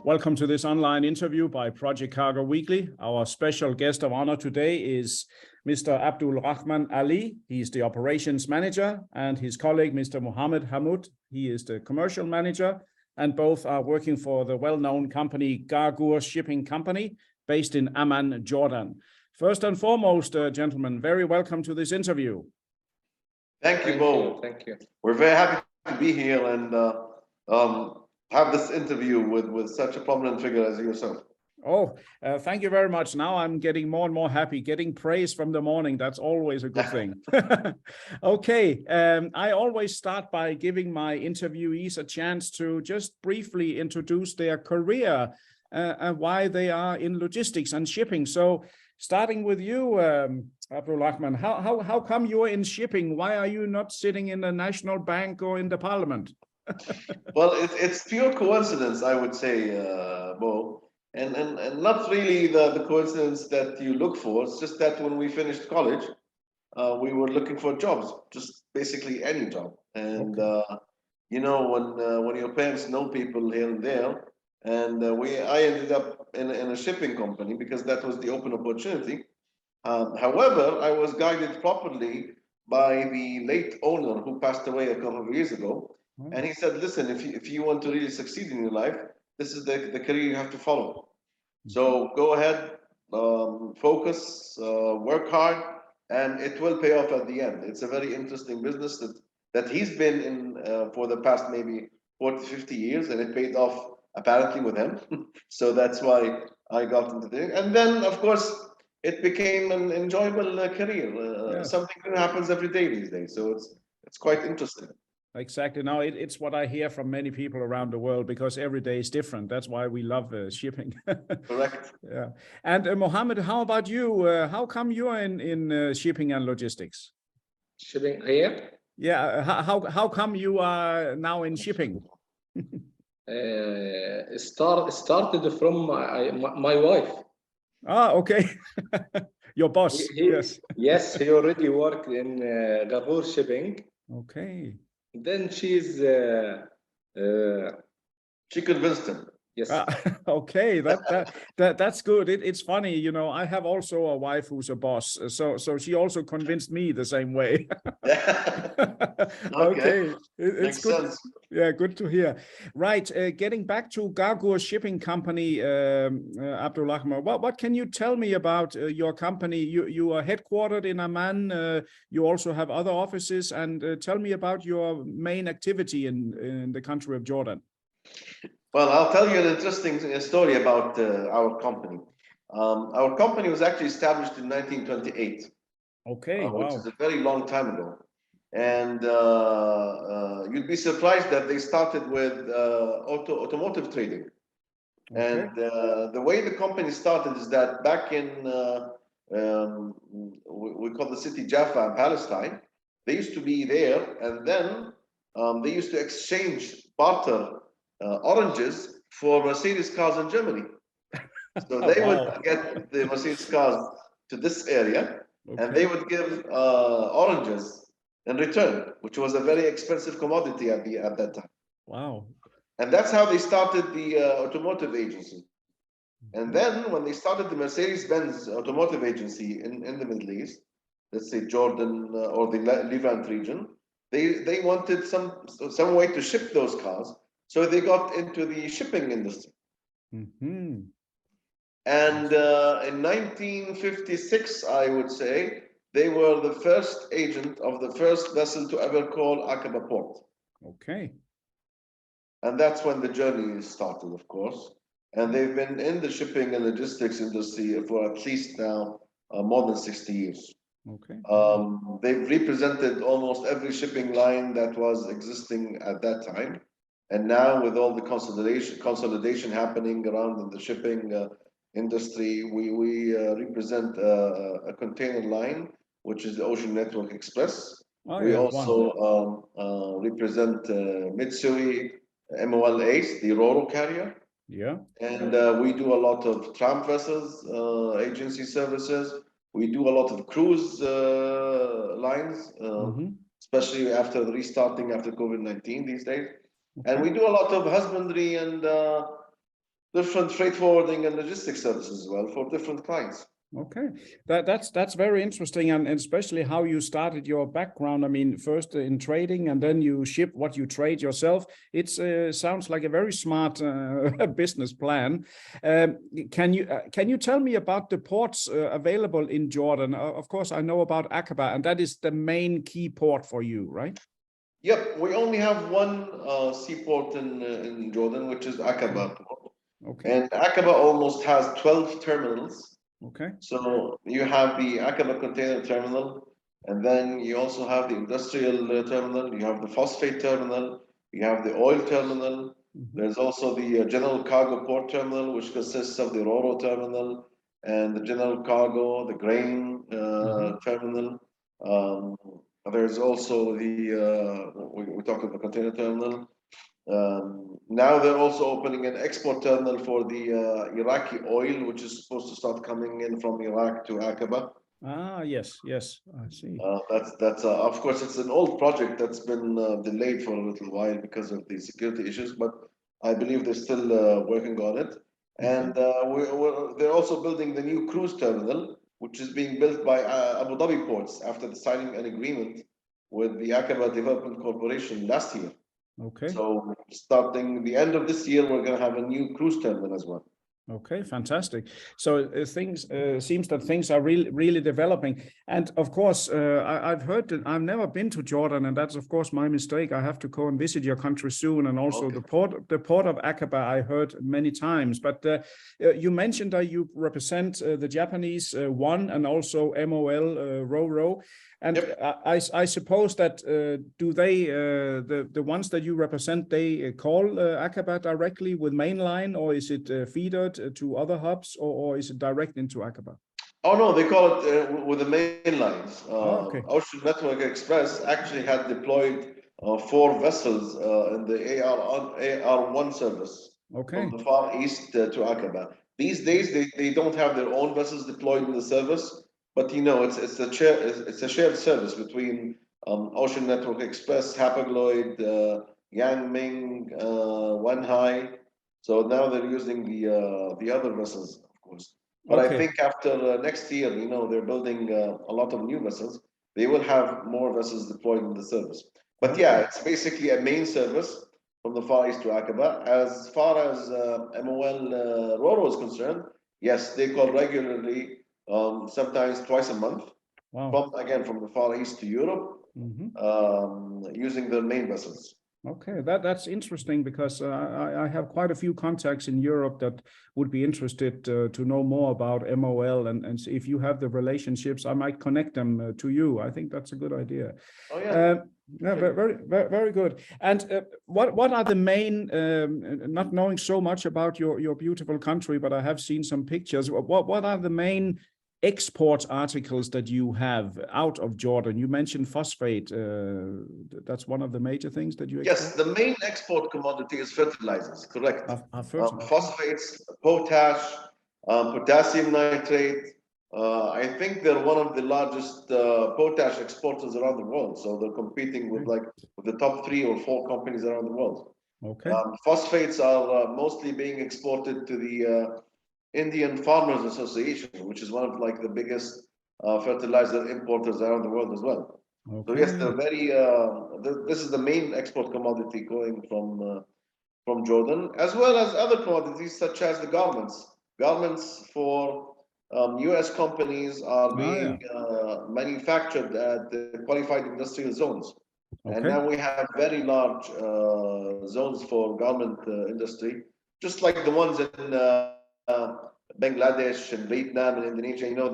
Welcome to this online interview by Project Cargo Weekly. Our special guest of honor today is Mr. AbdulRahman Ali. He's the operations manager, and his colleague, Mr. Mohammad Hammoudeh. He is the commercial manager, and both are working for the well-known company Gargour Shipping Company based in Amman, Jordan. First and foremost, gentlemen, very welcome to this interview. Thank you, Mo. Thank you. We're very happy to be here and have this interview with such a prominent figure as yourself. Oh, thank you very much. Now I'm getting more and more happy. Getting praise from the morning, that's always a good thing. Okay, I always start by giving my interviewees a chance to just briefly introduce their career and why they are in logistics and shipping. So starting with you, AbdulRahman, how come you're in shipping? Why are you not sitting in the National Bank or in the Parliament? Well, it's pure coincidence, I would say, Mo, and not really the coincidence that you look for. It's just that when we finished college, we were looking for jobs, just basically any job. And you know, when your parents know people here and there, and I ended up in a shipping company because that was the open opportunity. However, I was guided properly by the late owner who passed away a couple of years ago. And he said, listen, if you want to really succeed in your life, this is the career you have to follow. So go ahead, focus, work hard, and it will pay off at the end. It's a very interesting business that he's been in for the past maybe 40, 50 years, and it paid off apparently with him. So that's why I got into it. And then, of course, it became an enjoyable career. Yes. Something that happens every day these days. So it's quite interesting. Exactly. No, it's what I hear from many people around the world, because every day is different. That's why we love shipping. Correct. Yeah. And Mohammed, how about you? How come you are in shipping and logistics? Shipping here? Yeah. How come you are now in shipping? Started from my wife. Ah, okay. Your boss. Yes. Yes, he already worked in Gargour shipping. Okay. Then she convinced him. Yes. Okay, that's good. It's funny, you know. I have also a wife who's a boss, so she also convinced me the same way. Okay, it's Makes good. sense. Yeah, good to hear. Right, getting back to Gargour Shipping Company, AbdulRahman, what can you tell me about your company? You are headquartered in Amman. You also have other offices, and tell me about your main activity in the country of Jordan. Well, I'll tell you an interesting story about our company. Our company was actually established in 1928. Okay, wow. Which is a very long time ago. And you'd be surprised that they started with automotive trading. Okay. And the way the company started is that back in, we call the city Jaffa in Palestine, they used to be there, and then they used to exchange, barter oranges for Mercedes cars in Germany. So they would get the Mercedes cars to this area, and they would give oranges in return, which was a very expensive commodity at that time. Wow. And that's how they started the automotive agency. And then when they started the Mercedes-Benz automotive agency in the Middle East, let's say Jordan or the Levant region, they wanted some way to ship those cars. So they got into the shipping industry. Mm-hmm. And in 1956, I would say, they were the first agent of the first vessel to ever call Aqaba port. Okay. And that's when the journey started, of course. And they've been in the shipping and logistics industry for at least now more than 60 years. Okay. They've represented almost every shipping line that was existing at that time. And now with all the consolidation happening around in the shipping industry, we represent a container line, which is the Ocean Network Express. We also represent Mitsui MOL Ace, the Roro carrier. Yeah. And we do a lot of tramp vessels, agency services. We do a lot of cruise lines, especially after the restarting after COVID-19 these days. Okay. And we do a lot of husbandry and different freight forwarding and logistics services as well for different clients. Okay, that's very interesting, and especially how you started your background. I mean, first in trading, and then you ship what you trade yourself. It sounds like a very smart business plan. Can you tell me about the ports available in Jordan? Of course, I know about Aqaba, and that is the main key port for you, right? Yep, we only have one seaport in Jordan, which is Aqaba port. Okay. And Aqaba almost has 12 terminals. Okay. So you have the Aqaba container terminal, and then you also have the industrial terminal, you have the phosphate terminal, you have the oil terminal. There's also the general cargo port terminal, which consists of the Roro terminal and the general cargo, the grain terminal. There's also we talked about the container terminal. Now they're also opening an export terminal for the Iraqi oil, which is supposed to start coming in from Iraq to Aqaba. Ah, yes, I see. That's of course it's an old project that's been delayed for a little while because of the security issues, but I believe they're still working on it. And they're also building the new cruise terminal, which is being built by Abu Dhabi Ports after signing an agreement with the Aqaba Development Corporation last year. Okay. So starting the end of this year, we're going to have a new cruise terminal as well. Okay, fantastic. So things seems that things are really developing. And of course, I've heard that I've never been to Jordan, and that's of course my mistake. I have to go and visit your country soon, and also the port of Aqaba I heard many times. But you mentioned that you represent the Japanese one and also MOL Ro-Ro. And I suppose that do they the ones that you represent, they call Aqaba directly with mainline, or is it feedered to other hubs, or is it direct into Aqaba? Oh no, they call it with the main lines. Okay. Ocean Network Express actually had deployed 4 vessels in the AR1 service from the Far East to Aqaba. These days, they don't have their own vessels deployed in the service. But you know, it's a shared service between Ocean Network Express, Hapag-Lloyd, Yangming, Wanhai. So now they're using the other vessels, of course. But I think after next year, you know, they're building a lot of new vessels. They will have more vessels deployed in the service. But yeah, it's basically a main service from the Far East to Aqaba. As far as MOL Roro is concerned, yes, they call regularly. Sometimes twice a month, from the Far East to Europe, using their main vessels. Okay, that's interesting, because I have quite a few contacts in Europe that would be interested to know more about MOL, and if you have the relationships, I might connect them to you. I think that's a good idea. Oh yeah. Yeah, very good. And what are the main? Not knowing so much about your beautiful country, but I have seen some pictures. What are the main export articles that you have out of Jordan? You mentioned phosphate. That's one of the major things that you export? Yes, the main export commodity is fertilizers, correct. Fertilizer. Phosphates, potash, potassium nitrate. I think they're one of the largest potash exporters around the world. So they're competing with the top 3 or 4 companies around the world. Okay. Phosphates are mostly being exported to the Indian Farmers Association, which is one of the biggest fertilizer importers around the world as well. So yes, they're very. This is the main export commodity going from Jordan, as well as other commodities such as the garments. Garments for U.S. companies are being manufactured at the qualified industrial zones, and now we have very large zones for garment industry, just like the ones in Bangladesh and Vietnam and Indonesia. You know,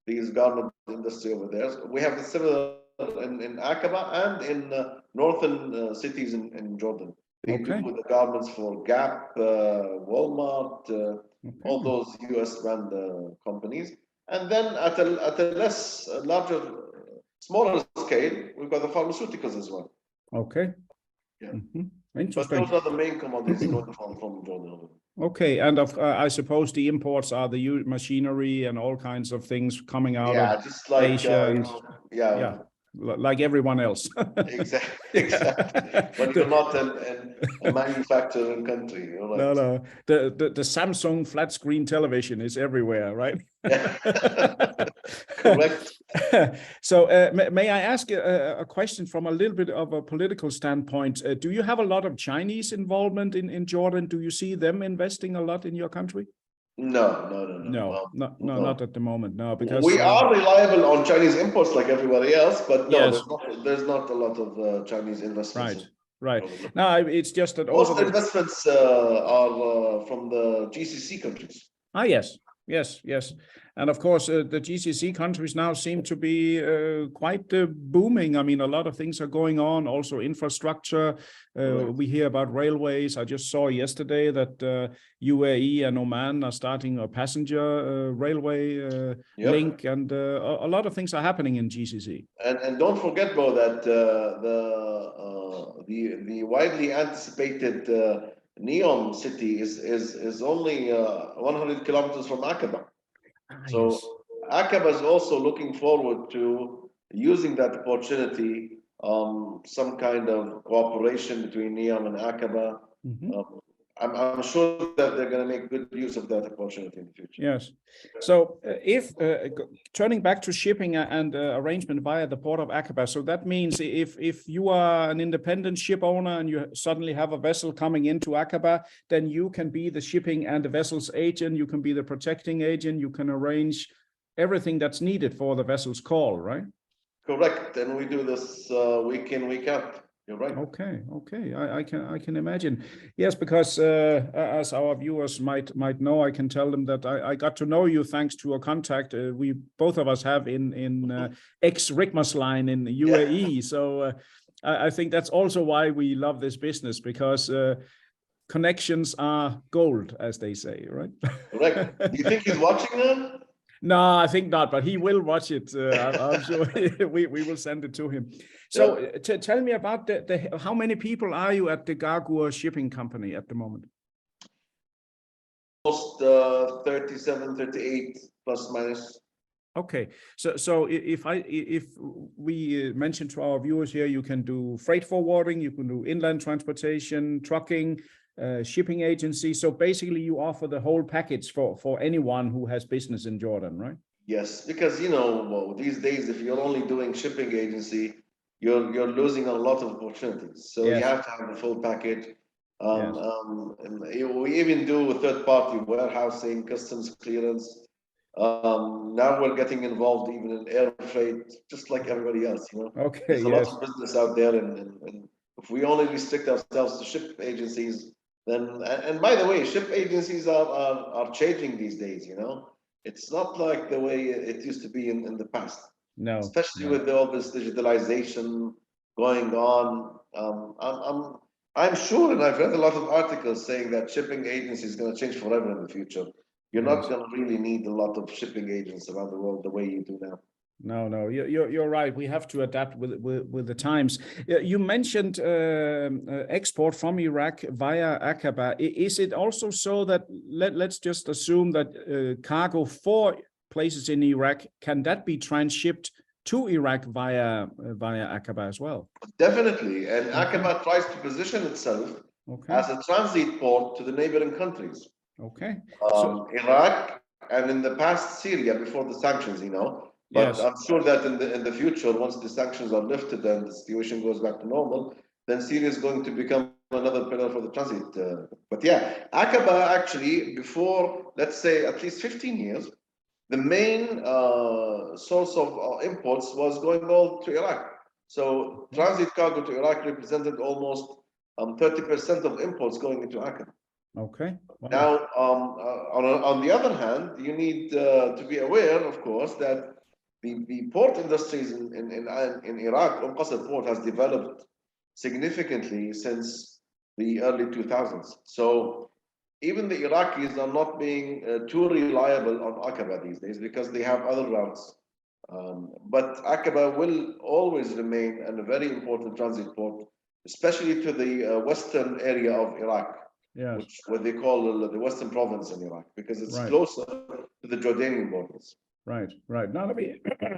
these garment industry over there. So we have the similar in Aqaba and in northern cities in Jordan. They do the garments for Gap, Walmart, all those US brand companies. And then at a larger, smaller scale, we've got the pharmaceuticals as well. Okay. Yeah. Interesting. But those are the main commodities going from Jordan. Okay, and I suppose the imports are the machinery and all kinds of things coming out of just like Asia. like everyone else. Exactly. But you're not a manufacturing country. You're right. No. The Samsung flat screen television is everywhere, right? Correct. So may I ask a question from a little bit of a political standpoint? Do you have a lot of Chinese involvement in Jordan? Do you see them investing a lot in your country? No. Not at the moment. No, because we are reliable on Chinese imports like everybody else, but no, yes. there's not a lot of Chinese investments. Right. No, it's just that most investments are from the GCC countries. Yes. And of course, the GCC countries now seem to be quite booming. I mean, a lot of things are going on, also infrastructure. We hear about railways. I just saw yesterday that UAE and Oman are starting a passenger railway link, and a lot of things are happening in GCC. And don't forget, Bo, that the widely anticipated Neom city is only 100 kilometers from Aqaba. So yes. Aqaba is also looking forward to using that opportunity, some kind of cooperation between Neom and Aqaba. I'm sure that they're going to make good use of that opportunity in the future. Yes. So if turning back to shipping and arrangement via the port of Aqaba, so that means if you are an independent ship owner and you suddenly have a vessel coming into Aqaba, then you can be the shipping and the vessel's agent, you can be the protecting agent, you can arrange everything that's needed for the vessel's call, right? Correct. And we do this week in, week out. You're right. Okay. I can imagine. Yes, because as our viewers might know, I can tell them that I got to know you thanks to a contact we both of us have in ex-Rigmas line in the UAE. Yeah. So I think that's also why we love this business, because connections are gold, as they say, right? Correct. Do you think he's watching them? No, I think not, but he will watch it. I'm sure we will send it to him. So tell me about how many people are you at the Gargour shipping company at the moment? Almost 37, 38 plus minus. Okay, so if we mention to our viewers here, you can do freight forwarding, you can do inland transportation, trucking, shipping agency. So basically you offer the whole package for anyone who has business in Jordan, right? Yes, because these days, if you're only doing shipping agency, you're losing a lot of opportunities. So yes. You have to have the full package. Yes. We even do third-party warehousing, customs clearance. Now we're getting involved even in air freight, just like everybody else. Okay. There's a lot of business out there, and if we only restrict ourselves to ship agencies, then and by the way, ship agencies are changing these days. It's not like the way it used to be in the past. No, especially with all this digitalization going on. I'm sure, and I've read a lot of articles saying that shipping agency is going to change forever in the future. You're not going to really need a lot of shipping agents around the world the way you do now. No, you're right. We have to adapt with the times. You mentioned export from Iraq via Aqaba. Is it also so that let's just assume that cargo for places in Iraq, can that be transshipped to Iraq via Aqaba as well? Definitely, and Aqaba tries to position itself as a transit port to the neighboring countries. Okay. Iraq, and in the past Syria before the sanctions, But yes. I'm sure that in the future, once the sanctions are lifted and the situation goes back to normal, then Syria is going to become another pillar for the transit. But yeah, Aqaba actually, before, let's say, at least 15 years, the main source of imports was going all to Iraq. So transit cargo to Iraq represented almost 30% of imports going into Aqaba. Okay. Wow. Now, on the other hand, you need to be aware, of course, that the port industries in Iraq, Qasr port has developed significantly since the early 2000s. So even the Iraqis are not being too reliable on Aqaba these days because they have other routes. But Aqaba will always remain a very important transit port, especially to the western area of Iraq, yes. which what they call the western province in Iraq, because it's closer to the Jordanian borders. Right, right. Now,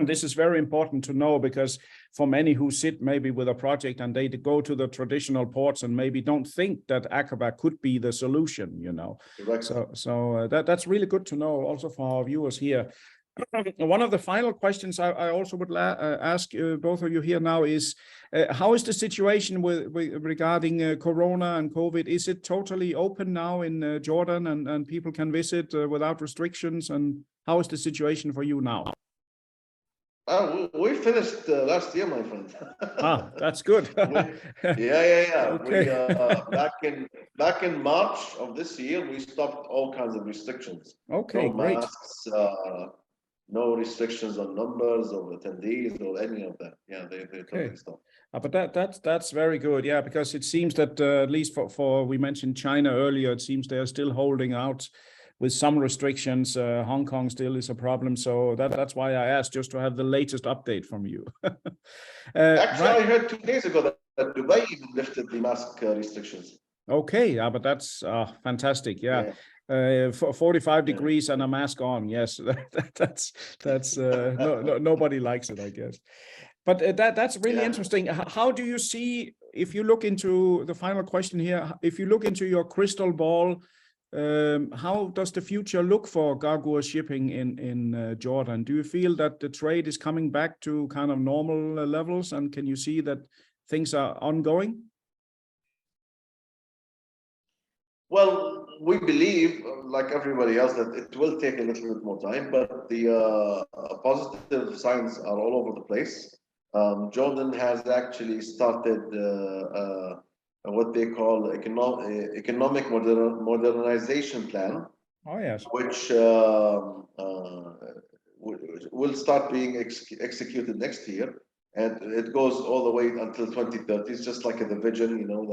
this is very important to know, because for many who sit maybe with a project and they go to the traditional ports and maybe don't think that Aqaba could be the solution, you know. Correct. So that's really good to know also for our viewers here. One of the final questions I also would ask both of you here now is, how is the situation regarding Corona and COVID? Is it totally open now in Jordan and people can visit without restrictions? And how is the situation for you now? We finished last year, my friend. That's good. Yeah. Okay. We back in March of this year, we stopped all kinds of restrictions. Okay, no great. Masks, no restrictions on numbers of attendees or any of that. Yeah, they totally stopped. But that's very good. Yeah, because it seems that at least for we mentioned China earlier, it seems they are still holding out with some restrictions. Hong Kong still is a problem. So that's why I asked, just to have the latest update from you. Actually, right. I heard 2 days ago that Dubai even lifted the mask restrictions. Okay, yeah, but that's fantastic. Yeah. 45 degrees and a mask on. Yes, that's nobody likes it, I guess. But that's really interesting. How do you see, if you look into the final question here, if you look into your crystal ball, how does the future look for Gargour shipping in Jordan? Do you feel that the trade is coming back to kind of normal levels, and can you see that things are ongoing? Well, we believe, like everybody else, that it will take a little bit more time, but the positive signs are all over the place. Jordan has actually started what they call economic modernization plan. Oh, yes. Which will start being executed next year, and it goes all the way until 2030. It's just like the vision, you know,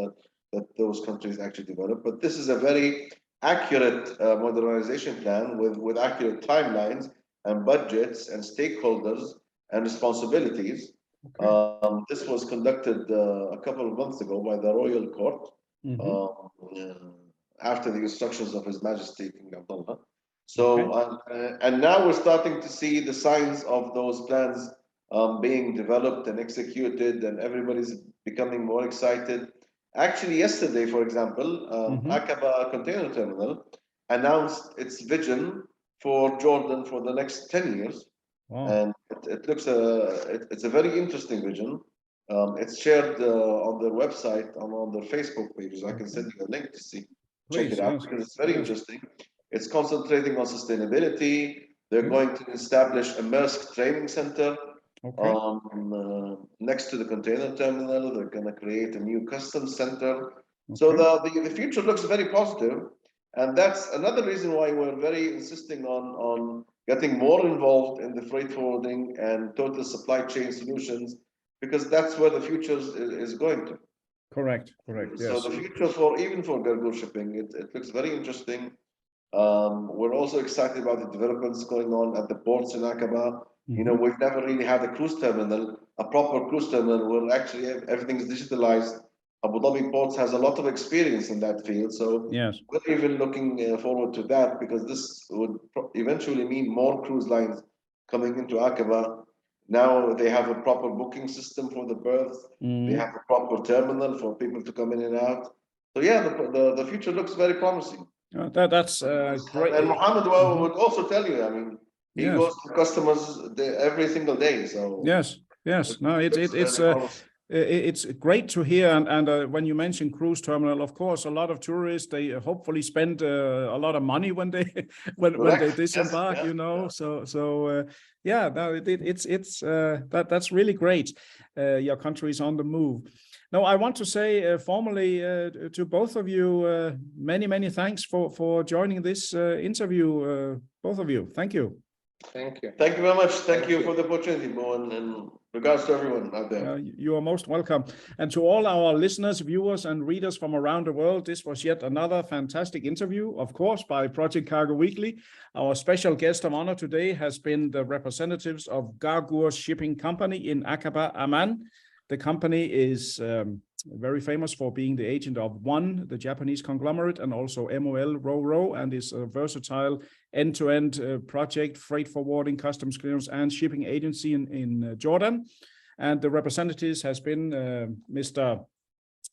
that those countries actually develop. But this is a very accurate modernization plan with accurate timelines and budgets and stakeholders and responsibilities. Okay. This was conducted a couple of months ago by the Royal Court, after the instructions of His Majesty King Abdullah. So, okay. And now we're starting to see the signs of those plans being developed and executed, and everybody's becoming more excited. Actually, yesterday, for example, Aqaba Container Terminal announced its vision for Jordan for the next 10 years. Wow. And it looks it's a very interesting vision. It's shared on their website, on their Facebook pages. I can send you a link to see. Check it out, because it's very interesting. It's concentrating on sustainability. They're going to establish a Maersk training center. Okay. Next to the container terminal. They're going to create a new customs center. Okay. So the future looks very positive, and that's another reason why we're very insisting on getting more involved in the freight forwarding and total supply chain solutions, because that's where the future is going to. Correct. Yes. So the future even for Gargour shipping, it looks very interesting. We're also excited about the developments going on at the ports in Aqaba. You know, we've never really had a cruise terminal, a proper cruise terminal, where actually everything is digitalized. Abu Dhabi Ports has a lot of experience in that field. So yes, we're even looking forward to that, because this would eventually mean more cruise lines coming into Aqaba. Now they have a proper booking system for the berth. They have a proper terminal for people to come in and out. So yeah, the future looks very promising. That's great. And Mohammad would also tell you, I mean, he goes to customers every single day. So yes. No, it's great to hear. And when you mention cruise terminal, of course, a lot of tourists, they hopefully spend a lot of money when they disembark. Yes, you know. Yeah. So yeah, no, that's really great. Your country is on the move. Now, I want to say formally to both of you, many thanks for joining this interview. Both of you, thank you. Thank you. Thank you very much. Thank you for the opportunity, Mo, and regards to everyone out there. You are most welcome. And to all our listeners, viewers, and readers from around the world, this was yet another fantastic interview, of course, by Project Cargo Weekly. Our special guest of honor today has been the representatives of Gargour Shipping Company in Aqaba, Amman. The company is very famous for being the agent of ONE, the Japanese conglomerate, and also MOL, Ro-Ro, and is a versatile end-to-end project, freight forwarding, customs clearance, and shipping agency in Jordan. And the representatives has been Mr.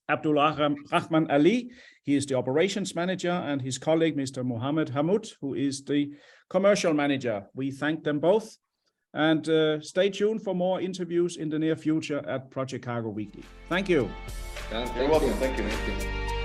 AbdulRahman Ali. He is the operations manager, and his colleague, Mr. Mohammad Hammoudeh, who is the commercial manager. We thank them both, and stay tuned for more interviews in the near future at Project Cargo Weekly. Thank you. You're welcome. Thank you.